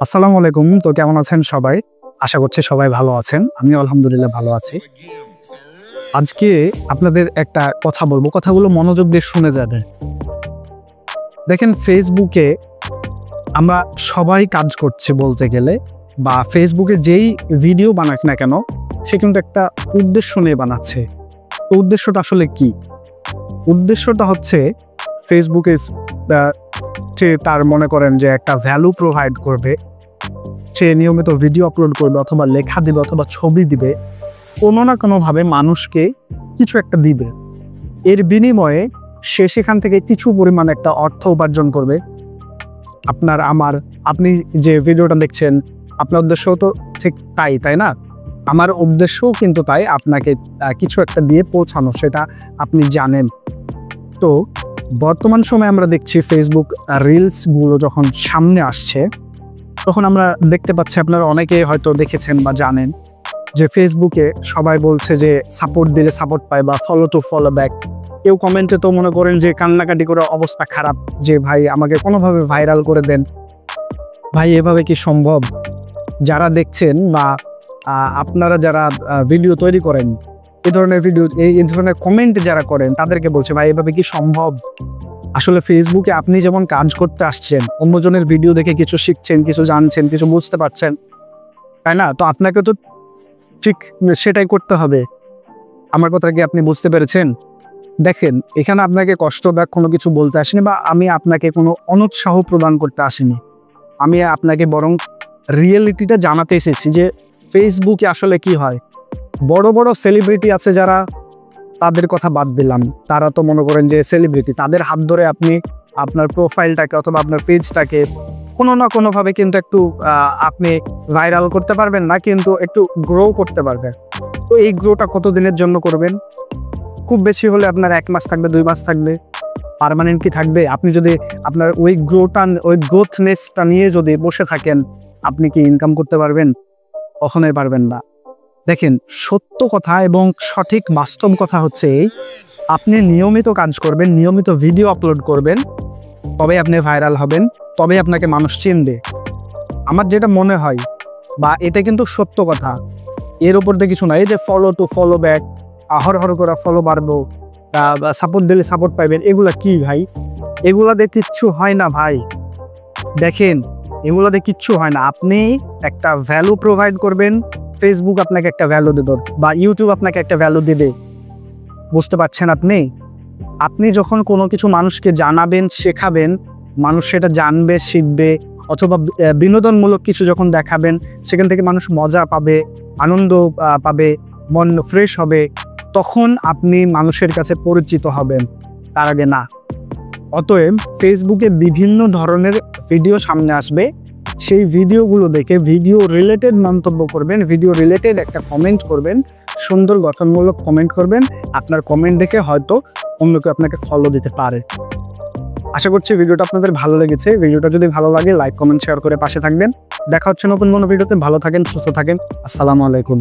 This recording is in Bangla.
আসসালামু আলাইকুম। তো কেমন আছেন সবাই? আশা করছি সবাই ভালো আছেন। আমিও আলহামদুলিল্লাহ ভালো আছি। আজকে আপনাদের একটা কথা বলবো। কথাগুলো মনোযোগ দিয়ে শুনে যাবেন। দেখেন ফেসবুকে আমরা সবাই কাজ করছি বলতে গেলে বা ফেসবুকে যেই ভিডিও বানাক না কেন সে কিন্তু একটা উদ্দেশ্য নিয়ে বানাচ্ছে। তো উদ্দেশ্যটা আসলে কি? উদ্দেশ্যটা হচ্ছে ফেসবুকে সে তার মনে করেন যে একটা ভ্যালু প্রোভাইড করবে। সে নিয়মিত ভিডিও আপলোড করবে অথবা লেখা দিবে অথবা ছবি দিবে, কোনো না কোনোভাবে মানুষকে কিছু একটা দিবে। এর বিনিময়ে সে সেখান থেকে কিছু পরিমাণ একটা অর্থ উপার্জন করবে। আপনি যে ভিডিওটা দেখছেন আপনার উদ্দেশ্য তো ঠিক তাই না? আমার উদ্দেশ্যও কিন্তু তাই, আপনাকে কিছু একটা দিয়ে পৌঁছানো, সেটা আপনি জানেন। তো বর্তমান সময়ে আমরা দেখছি ফেসবুক রিলসগুলো যখন সামনে আসছে তখন আমরা দেখতে পাচ্ছি, আপনারা অনেকেই হয়তো দেখেছেন বা জানেন যে ফেসবুকে সবাই বলছে যে সাপোর্ট দিলে সাপোর্ট পায় বা ফলো টু ফলো ব্যাক। কেউ কমেন্টে তো মনে করেন যে কান্নাকাটি করে অবস্থা খারাপ, যে ভাই আমাকে কোনোভাবে ভাইরাল করে দেন। ভাই এভাবে কি সম্ভব? যারা দেখছেন বা আপনারা যারা ভিডিও তৈরি করেন, এই ধরনের ভিডিও এই ধরনের কমেন্ট যারা করেন তাদেরকে বলছে ভাই এভাবে কি সম্ভব? আসলে ফেসবুকে আপনি যেমন কাজ করতে আসছেন, অন্যজনের ভিডিও দেখে কিছু শিখছেন, কিছু জানছেন, কিছু বুঝতে পারছেন, তাই না? তো আপনাকে তো ঠিক সেটাই করতে হবে। আমার কথা কি আপনি বুঝতে পেরেছেন? দেখেন, এখানে আপনাকে কষ্টদায়ক কোনো কিছু বলতে আসিনি বা আমি আপনাকে কোনো অনুৎসাহ প্রদান করতে আসিনি। আমি আপনাকে বরং রিয়েলিটিটা জানাতে এসেছি যে ফেসবুকে আসলে কি হয়। বড় বড় সেলিব্রিটি আছে যারা, তাদের কথা বাদ দিলাম, তারা তো মনে করেন যে সেলিব্রিটি, তাদের হাত ধরে আপনি আপনার প্রোফাইলটাকে অথবা আপনার পেজটাকে কোনো না কোনোভাবে কিন্তু একটু আপনি ভাইরাল করতে পারবেন না, কিন্তু একটু গ্রো করতে পারবেন। তো এই গ্রোটা কত দিনের জন্য করবেন? খুব বেশি হলে আপনার 1 মাস থাকবে, 2 মাস থাকবে, পার্মানেন্ট কি থাকবে? আপনি যদি আপনার ওই গ্রোথনেসটা নিয়ে যদি বসে থাকেন, আপনি কি ইনকাম করতে পারবেন? কখনোই পারবেন না। দেখেন, সত্য কথা এবং সঠিক বাস্তব কথা হচ্ছে আপনি নিয়মিত কাজ করবেন, নিয়মিত ভিডিও আপলোড করবেন, তবে আপনি ভাইরাল হবেন, তবে আপনাকে মানুষ চিনবে। আমার যেটা মনে হয়, বা এটা কিন্তু সত্য কথা, এর উপর দিয়ে কিছু না। এই যে ফলো টু ফলো ব্যাক, হর করে ফলো বাড়বো, সাপোর্ট দিলে সাপোর্ট পাইবেন, এগুলা কি ভাই? এগুলা দিয়ে কিচ্ছু হয় না ভাই। দেখেন, এগুলো দিয়ে কিচ্ছু হয় না। আপনি একটা ভ্যালু প্রোভাইড করবেন, ফেসবুক আপনাকে একটা ভ্যালু দেবে বা ইউটিউব আপনাকে একটা ভ্যালু দেবে। বুঝতে পারছেন আপনি? আপনি যখন কোনো কিছু মানুষকে জানাবেন, শেখাবেন, মানুষ সেটা জানবে, শিখবে, অথবা বিনোদনমূলক কিছু যখন দেখাবেন, সেখান থেকে মানুষ মজা পাবে, আনন্দ পাবে, মন ফ্রেশ হবে, তখন আপনি মানুষের কাছে পরিচিত হবেন, তার আগে না। অতএব ফেসবুকে বিভিন্ন ধরনের ভিডিও সামনে আসবে, সেই ভিডিওগুলো দেখে ভিডিও রিলেটেড মন্তব্য করবেন, ভিডিও রিলেটেড একটা কমেন্ট করবেন, সুন্দর গঠনমূলক কমেন্ট করবেন। আপনার কমেন্ট দেখে হয়তো অন্য কেউ আপনাকে ফলো দিতে পারে। আশা করছি ভিডিওটা আপনাদের ভালো লেগেছে। ভিডিওটা যদি ভালো লাগে লাইক, কমেন্ট, শেয়ার করে পাশে থাকবেন। দেখা হচ্ছে নতুন কোনো ভিডিওতে। ভালো থাকেন, সুস্থ থাকেন। আসসালামু আলাইকুম।